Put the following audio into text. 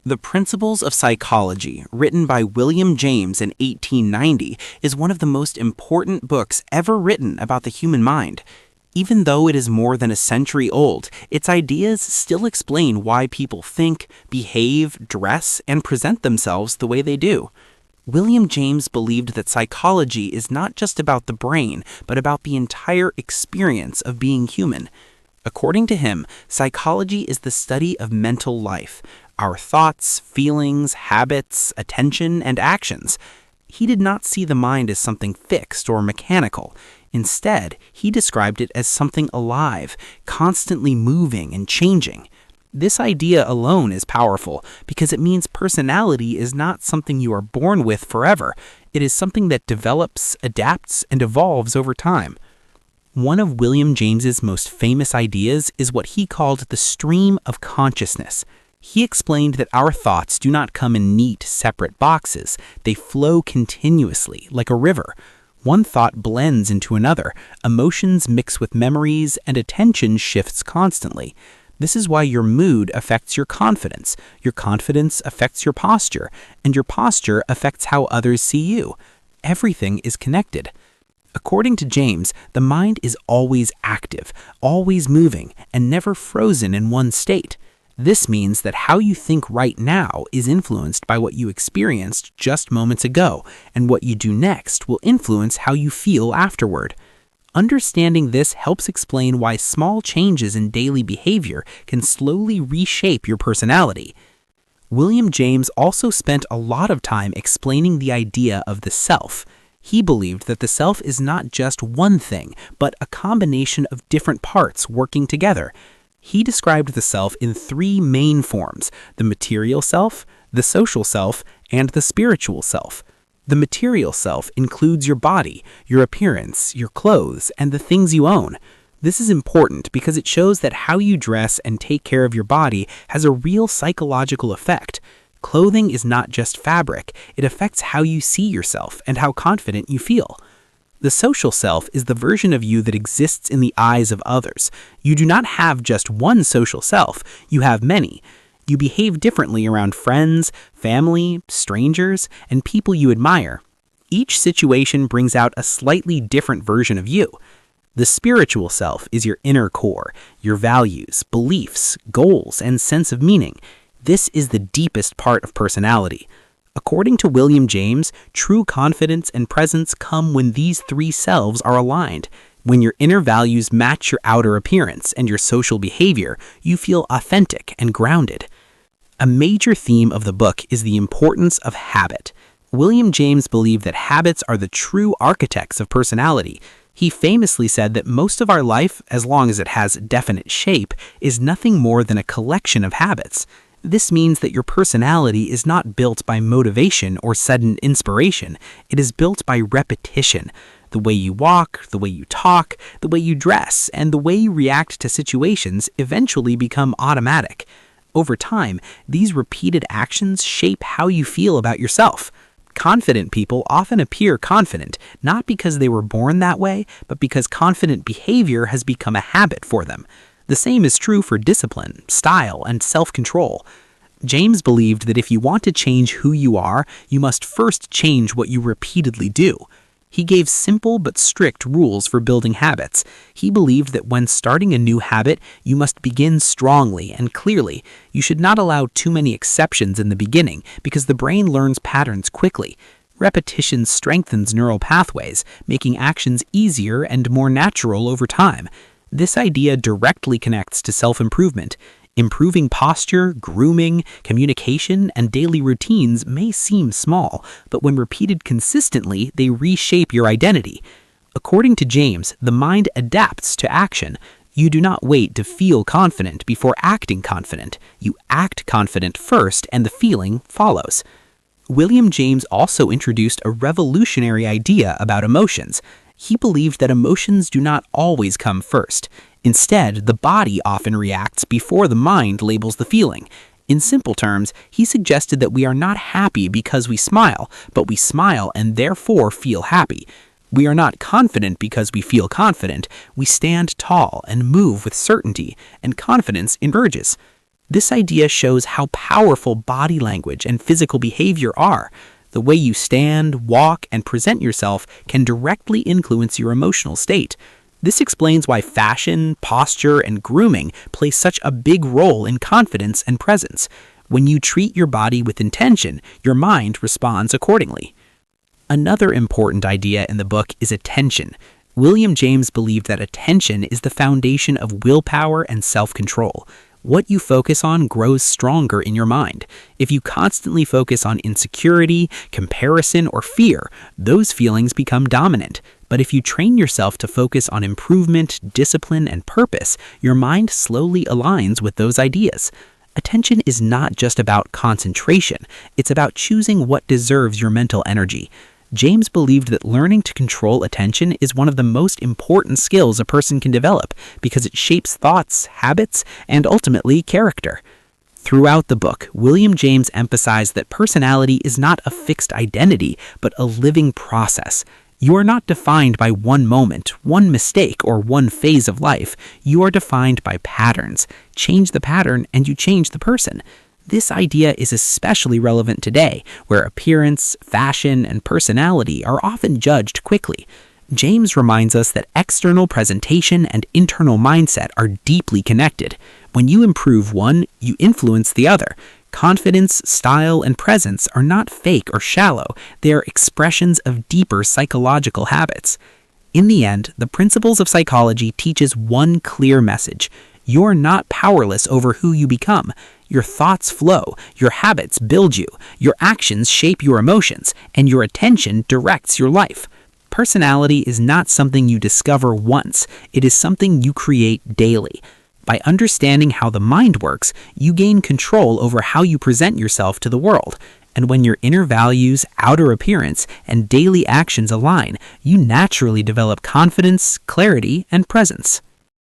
The Principles of Psychology, written by William James in 1890, is one of the most important books ever written about the human mind. Even though it is more than a century old, its ideas still explain why people think, behave, dress, and present themselves the way they do. William James believed that psychology is not just about the brain, but about the entire experience of being human. According to him, psychology is the study of mental life, our thoughts, feelings, habits, attention, and actions. He did not see the mind as something fixed or mechanical. Instead, he described it as something alive, constantly moving and changing. This idea alone is powerful because it means personality is not something you are born with forever. It is something that develops, adapts, and evolves over time. One of William James's most famous ideas is what he called the stream of consciousness. He explained that our thoughts do not come in neat, separate boxes. They flow continuously, like a river. One thought blends into another, emotions mix with memories, and attention shifts constantly. This is why your mood affects your confidence affects your posture, and your posture affects how others see you. Everything is connected. According to James, the mind is always active, always moving, and never frozen in one state. This means that how you think right now is influenced by what you experienced just moments ago, and what you do next will influence how you feel afterward. Understanding this helps explain why small changes in daily behavior can slowly reshape your personality. William James also spent a lot of time explaining the idea of the self. He believed that the self is not just one thing, but a combination of different parts working together. He described the self in three main forms: the material self, the social self, and the spiritual self. The material self includes your body, your appearance, your clothes, and the things you own. This is important because it shows that how you dress and take care of your body has a real psychological effect. Clothing is not just fabric, it affects how you see yourself and how confident you feel. The social self is the version of you that exists in the eyes of others. You do not have just one social self, you have many. You behave differently around friends, family, strangers, and people you admire. Each situation brings out a slightly different version of you. The spiritual self is your inner core, your values, beliefs, goals, and sense of meaning. This is the deepest part of personality. According to William James, true confidence and presence come when these three selves are aligned. When your inner values match your outer appearance and your social behavior, you feel authentic and grounded. A major theme of the book is the importance of habit. William James believed that habits are the true architects of personality. He famously said that most of our life, as long as it has definite shape, is nothing more than a collection of habits. This means that your personality is not built by motivation or sudden inspiration. It is built by repetition. The way you walk, the way you talk, the way you dress, and the way you react to situations eventually become automatic. Over time, these repeated actions shape how you feel about yourself. Confident people often appear confident, not because they were born that way, but because confident behavior has become a habit for them. The same is true for discipline, style, and self-control. James believed that if you want to change who you are, you must first change what you repeatedly do. He gave simple but strict rules for building habits. He believed that when starting a new habit, you must begin strongly and clearly. You should not allow too many exceptions in the beginning because the brain learns patterns quickly. Repetition strengthens neural pathways, making actions easier and more natural over time. This idea directly connects to self-improvement. Improving posture, grooming, communication, and daily routines may seem small, but when repeated consistently, they reshape your identity. According to James, the mind adapts to action. You do not wait to feel confident before acting confident. You act confident first, and the feeling follows. William James also introduced a revolutionary idea about emotions. He believed that emotions do not always come first. Instead, the body often reacts before the mind labels the feeling. In simple terms, he suggested that we are not happy because we smile, but we smile and therefore feel happy. We are not confident because we feel confident. We stand tall and move with certainty, and confidence emerges. This idea shows how powerful body language and physical behavior are. The way you stand, walk, and present yourself can directly influence your emotional state. This explains why fashion, posture, and grooming play such a big role in confidence and presence. When you treat your body with intention, your mind responds accordingly. Another important idea in the book is attention. William James believed that attention is the foundation of willpower and self-control. What you focus on grows stronger in your mind. If you constantly focus on insecurity, comparison, or fear, those feelings become dominant. But if you train yourself to focus on improvement, discipline, and purpose, your mind slowly aligns with those ideas. Attention is not just about concentration, it's about choosing what deserves your mental energy. James believed that learning to control attention is one of the most important skills a person can develop because it shapes thoughts, habits, and ultimately character. Throughout the book, William James emphasized that personality is not a fixed identity, but a living process. You are not defined by one moment, one mistake, or one phase of life. You are defined by patterns. Change the pattern and you change the person. This idea is especially relevant today, where appearance, fashion, and personality are often judged quickly. James reminds us that external presentation and internal mindset are deeply connected. When you improve one, you influence the other. Confidence, style, and presence are not fake or shallow. They are expressions of deeper psychological habits. In the end, the principles of psychology teaches one clear message. You're not powerless over who you become. Your thoughts flow, your habits build you, your actions shape your emotions, and your attention directs your life. Personality is not something you discover once, it is something you create daily. By understanding how the mind works, you gain control over how you present yourself to the world. And when your inner values, outer appearance, and daily actions align, you naturally develop confidence, clarity, and presence.